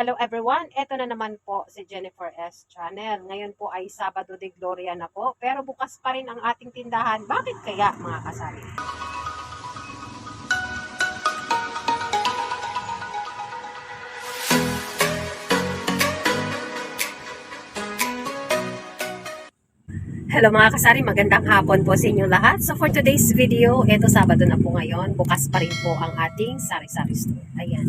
Hello everyone, eto na naman po si Jennifer S. Channel. Ngayon po ay Sabado de Gloria na po, pero bukas pa rin ang ating tindahan. Bakit kaya mga kasari? Hello mga kasari, magandang hapon po sa inyo lahat. So for today's video, eto Sabado na po ngayon, bukas pa rin po ang ating sari-sari store. Ayan,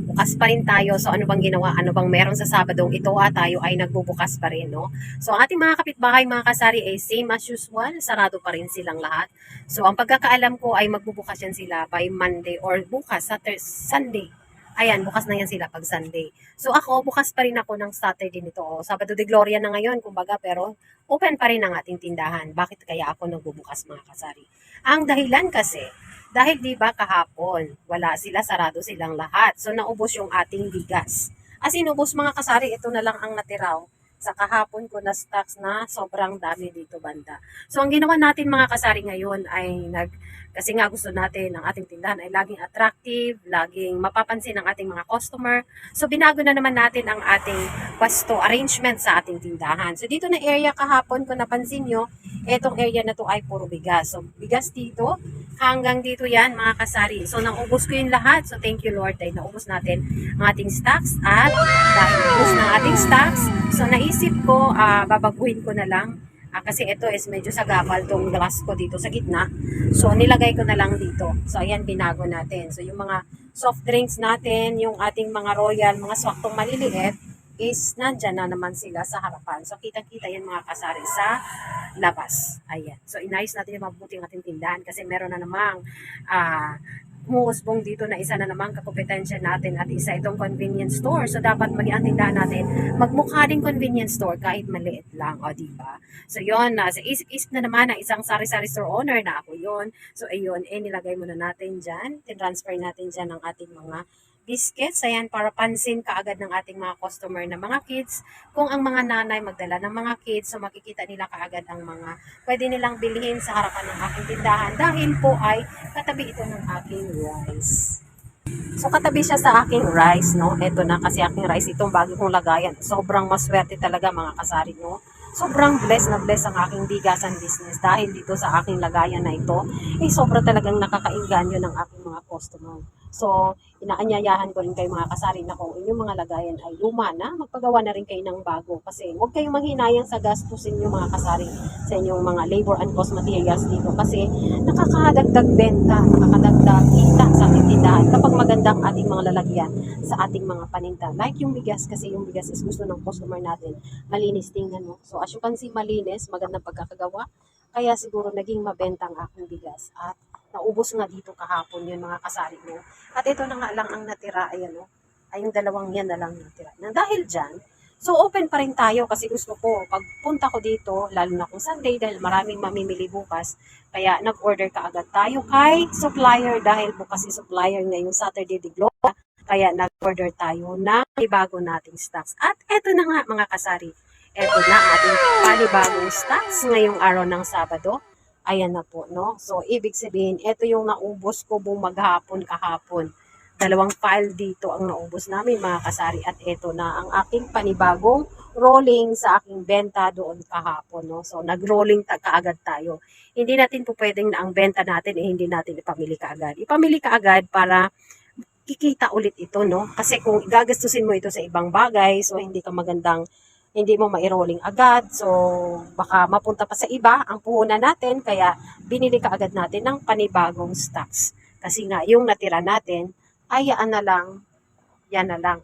bukas pa rin tayo. So ano bang ginawa, ano bang meron sa Sabadong ito tayo ay nagbubukas pa rin, no? So ang ating mga kapitbahay mga kasari ay same as usual, sarado pa rin silang lahat. So ang pagkakaalam ko ay magbubukas yan sila by Monday or bukas, Sunday. Ayan, bukas na yan sila pag Sunday. So ako, bukas pa rin ako ng Saturday nito. Sabado de Gloria na ngayon, kumbaga, pero open pa rin ang ating tindahan. Bakit kaya ako nagbubukas mga kasari? Ang dahilan kasi, dahil di ba kahapon, wala sila, sarado silang lahat. So naubos yung ating bigas. As inubos mga kasari, ito na lang ang natiraw sa kahapon ko na stocks na sobrang dami dito banda. So ang ginawa natin mga kasari ngayon ay kasi nga gusto natin ang ating tindahan ay laging attractive, laging mapapansin ng ating mga customer. So binago na naman natin ang ating pwesto arrangement sa ating tindahan. So dito na area kahapon kung napansin nyo, etong area na to ay puro bigas. So bigas dito, hanggang dito yan mga kasari. So naubos ko yung lahat. So thank you Lord dahil naubos natin ang ating stocks at dahil naubos ng ating stocks, so naisip ko babaguhin ko na lang. Kasi ito is medyo sagabal tong glass ko dito sa gitna. So nilagay ko na lang dito. So ayan binago natin. So yung mga soft drinks natin, yung ating mga royal, mga swaktong maliliit, is nandyan na naman sila sa harapan. So kitang-kita yan mga kasari sa labas. Ayan. So inayos natin yung mabuting ating tindahan kasi meron na namang umuusbong dito na isa na namang kakompetensya natin at isa itong convenience store. So dapat maging ang tindahan natin magmukha din convenience store kahit maliit lang, o diba? So yon, sa isip-isip na naman ng isang sari-sari store owner na ako yon. So ayun, nilagay muna natin dyan, tinransfer natin dyan ang ating mga biscuits, ayan, para pansin kaagad ng ating mga customer na mga kids. Kung ang mga nanay magdala ng mga kids, so makikita nila kaagad ang mga pwede nilang bilhin sa harapan ng aking tindahan dahil po ay katabi ito ng aking rice. So katabi siya sa aking rice, no? Ito na kasi aking rice, itong bago kong lagayan. Sobrang maswerte talaga mga kasari, no? Sobrang blessed na blessed ang aking bigasan business dahil dito sa aking lagayan na ito, sobra talagang nakakainganyo ng aking mga customer. So, inaanyayahan ko rin kayo mga kasari na kung inyong mga lagayan ay luma na, magpagawa na rin kayo ng bago. Kasi huwag kayong manghinayang sa gastusin nyo mga kasari sa inyong mga labor and cost materials dito. Kasi nakakadagdag benta, nakakadagdag kita sa ating tindahan kapag magandang ating mga lalagyan sa ating mga paninda. Like yung bigas, kasi yung bigas is gusto ng customer natin. Malinis tingnan mo. So as you can see, malinis, magandang pagkakagawa. Kaya siguro naging mabenta ang aking bigas. At naubos nga dito kahapon yun mga kasari mo. At ito na nga lang ang natira, ayan o. Ay yung dalawang yan na lang natira. Nang dahil dyan, so open pa rin tayo kasi gusto ko, pagpunta ko dito, lalo na kung Sunday dahil maraming mamimili bukas, kaya nag-order ka agad tayo kay supplier dahil bukas si supplier ngayong Saturday de Gloria. Kaya nag-order tayo na bago nating stocks. At eto na nga mga kasari, eto na ating panibagong stocks ngayong araw ng Sabado. Ayan na po, no? So, ibig sabihin, ito yung naubos ko buong maghapon kahapon. Dalawang file dito ang naubos namin, mga kasari. At ito na ang aking panibagong rolling sa aking benta doon kahapon, no? So, nag-rolling kaagad tayo. Hindi natin po pwedeng na ang benta natin, hindi natin ipamili kaagad. Ipamili kaagad para kikita ulit ito, no? Kasi kung gagastusin mo ito sa ibang bagay, so hindi mo mai-rolling agad. So, baka mapunta pa sa iba ang puhunan natin. Kaya, binili ka agad natin ng panibagong stocks. Kasi nga, yung natira natin, ay yan na lang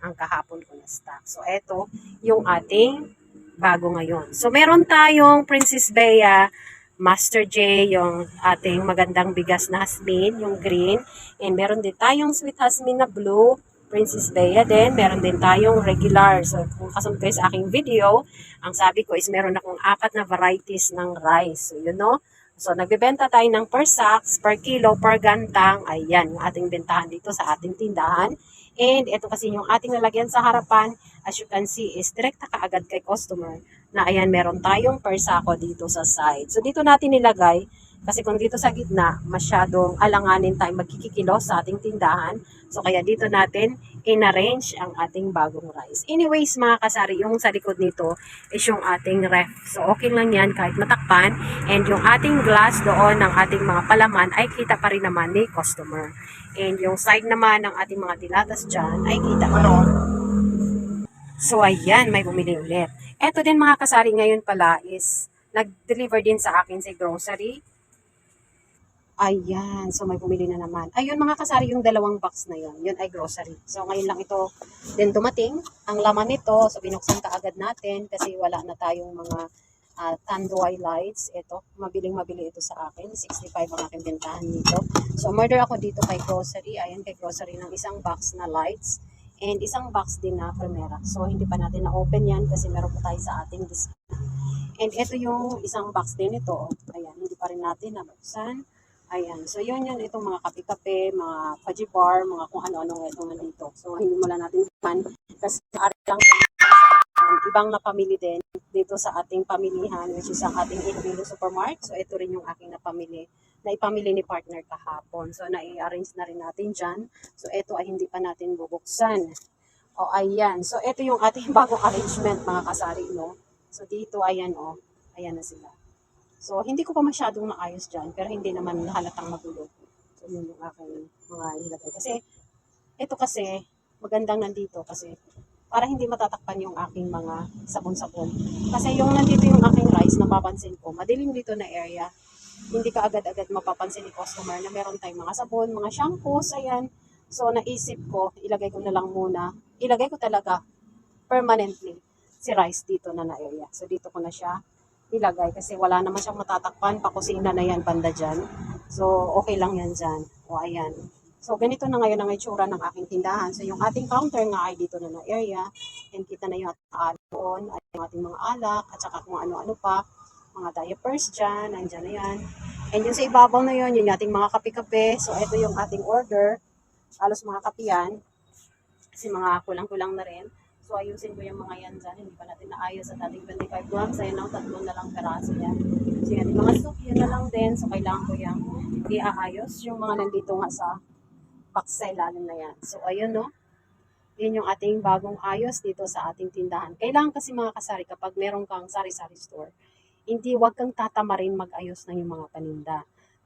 ang kahapon ko na stock. So, eto yung ating bago ngayon. So, meron tayong Princess Bea, Master J, yung ating magandang bigas na hasmin, yung green. And meron din tayong sweet hasmin na blue, Princess Bea din. Meron din tayong regular. So, kung kasunod kayo sa aking video, ang sabi ko is meron akong 4 na varieties ng rice. So, yun no? So, nagbebenta tayo ng per sacks, per kilo, per gantang. Ayan, yung ating bentahan dito sa ating tindahan. And ito kasi yung ating lalagyan sa harapan, as you can see, is direkta kaagad kay customer na ayan, meron tayong per sako dito sa side. So, dito natin nilagay Kasi kung dito sa gitna, masyadong alanganin tayong magkikikilos sa ating tindahan. So kaya dito natin in-arrange ang ating bagong rice. Anyways mga kasari, yung sa likod nito is yung ating ref. So okay lang yan kahit matakpan. And yung ating glass doon ng ating mga palaman ay kita pa rin naman ni customer. And yung side naman ng ating mga dilatas dyan ay kita pa rin. So ayan, may bumili ulit. Eto din mga kasari ngayon pala is nag-deliver din sa akin si grocery. Ayan, so may bumili na naman. Ayun mga kasari, yung dalawang box na yun, yun ay grocery. So ngayon lang ito din dumating. Ang laman nito, so binuksan ka agad natin kasi wala na tayong mga tanduay lights. Ito, mabiling-mabili ito sa akin. 65 ang aking bentahan nito. So murder ako dito kay grocery. Ayan, kay grocery ng isang box na lights and isang box din na primera. So hindi pa natin na-open yan kasi meron pa tayo sa ating display. And ito yung isang box din ito. Ayan, hindi pa rin natin nabuksan. Ayan. So, yun itong mga kape-kape, mga fudgy bar, mga kung ano-ano itong nandito. So, hindi mo lang natin naman kasi ari lang ibang napamili din dito sa ating pamilihan, which is ang ating Iloilo Supermarket. So, ito rin yung aking napamili, na ipamili ni partner kahapon. So, nai-arrange na rin natin dyan. So, ito ay hindi pa natin bubuksan. O, ayan. So, ito yung ating bagong arrangement, mga kasari, no? So, dito, ayan, o. Ayan na sila. So, hindi ko pa masyadong naayos dyan, pero hindi naman halatang magulo. So, yun yung aking mga nilagay. Kasi, ito kasi, magandang nandito kasi para hindi matatakpan yung aking mga sabon-sabon. Kasi yung nandito yung aking rice, napapansin ko, madilim dito na area. Hindi ka agad-agad mapapansin ni customer na meron tayong mga sabon, mga shampoos, ayan. So, naisip ko, ilagay ko na lang muna. Ilagay ko talaga permanently si rice dito na area. So, dito ko na siya ilagay kasi wala naman siyang matatakpan, pakusina na yan banda dyan. So, okay lang yan dyan. O, ayan. So, ganito na ngayon ang itsura ng aking tindahan. So, yung ating counter nga ay dito na area. And kita na yung doon, ay yung ating mga alak, at saka kung ano-ano pa, mga diapers dyan, nandyan na yan. And yung sa ibabaw na yun, yung ating mga kape-kape. So, ito yung ating order. Halos mga kape yan. Kasi mga kulang-kulang na rin. So, ayusin ko yung mga yan dyan. Hindi pa natin naayos sa dating 25 grams. Ayun lang, 3 na lang peraso yan. So, yan. Yung mga soup, yun na lang din. So, kailangan ko yung iaayos. Yung mga nandito nga sa box sa ilalim na yan. So, ayun, no? Yun yung ating bagong ayos dito sa ating tindahan. Kailangan kasi mga kasari, kapag meron kang sari-sari store, hindi wag kang tatamarin mag-ayos ng yung mga paninda.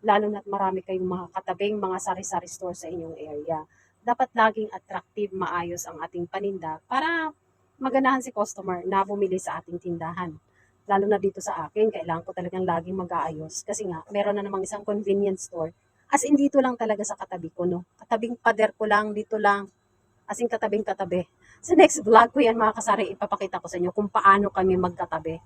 Lalo na't marami kayong mga katabing mga sari-sari store sa inyong area. Dapat laging attractive, maayos ang ating paninda para maganahan si customer na bumili sa ating tindahan. Lalo na dito sa akin, kailangan ko talagang laging mag-aayos. Kasi nga, meron na namang isang convenience store. As in, dito lang talaga sa katabi ko, no? Katabing pader ko lang, dito lang. As in, katabing katabi. Sa next vlog ko yan, mga kasari, ipapakita ko sa inyo kung paano kami magkatabi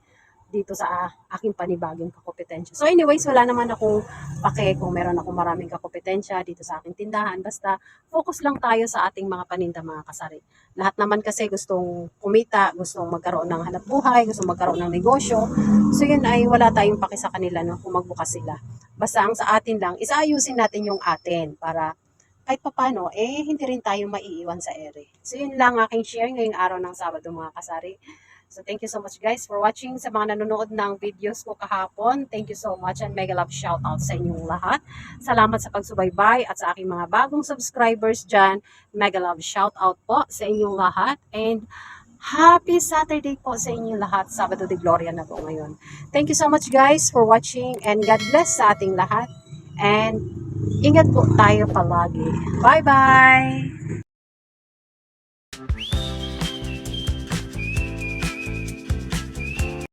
dito sa aking panibagong kakompetensya. So anyways, wala naman akong pake kung meron akong maraming kakompetensya dito sa aking tindahan. Basta focus lang tayo sa ating mga paninda, mga kasari. Lahat naman kasi gustong kumita, gustong magkaroon ng hanap buhay, gustong magkaroon ng negosyo. So yun ay wala tayong pake sa kanila, no, kung magbukas sila. Basta ang sa atin lang, isaayusin natin yung atin para kahit papano, hindi rin tayo maiiwan sa ere. So yun lang aking share ngayong araw ng Sabado, mga kasari. So, thank you so much guys for watching. Sa mga nanonood ng videos ko kahapon, thank you so much and mega love shout out sa inyong lahat. Salamat sa pagsubaybay at sa aking mga bagong subscribers dyan. Mega love shout out po sa inyong lahat. And happy Saturday po sa inyong lahat. Sabado de Gloria na po ngayon. Thank you so much guys for watching and God bless sa ating lahat. And ingat po tayo palagi. Bye-bye!